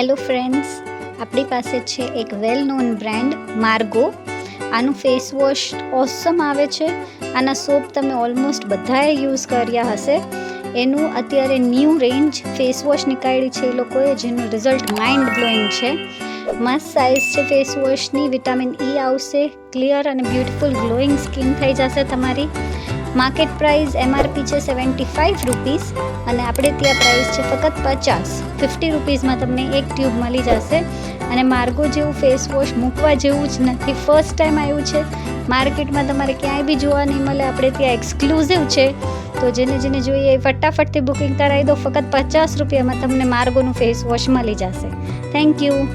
Hello friends, આપણી પાસે છે એક વેલ નોન બ્રાન્ડ માર્ગો. આનું ફેસ વોશ ઓસમ આવે છે. આના સોપ તમે ઓલમોસ્ટ બધાએ યુઝ કર્યા હશે. એનું અત્યારે ન્યૂ રેન્જ ફેસ વોશ નીકાળી છે એ લોકોએ, જેનું રિઝલ્ટ માઇન્ડ બ્લોઈંગ છે. મસ્ત સાઇઝ છે ફેસ વોશની. વિટામિન ઈ આવશે, ક્લિયર અને બ્યુટીફુલ ગ્લોઈંગ સ્કિન થઈ જશે તમારી. માર્કેટ પ્રાઇસ MRP છે 75 રૂપીસ અને આપણે ત્યાં પ્રાઇસ છે ફક્ત 50 રૂપીસમાં તમને એક ટ્યુબ મળી જશે. અને માર્ગો જેવું ફેસ વોશ મૂકવા જેવું જ નથી. ફર્સ્ટ ટાઈમ આવ્યું છે માર્કેટમાં, તમારે ક્યાંય બી જોવા નહીં મળે. આપણે ત્યાં એક્સક્લુઝિવ છે, તો જેને જોઈએ ફટાફટથી બુકિંગ કરાવી દો. ફક્ત 50 રૂપિયામાં તમને માર્ગોનું ફેસ વોશ મળી જશે. Thank you.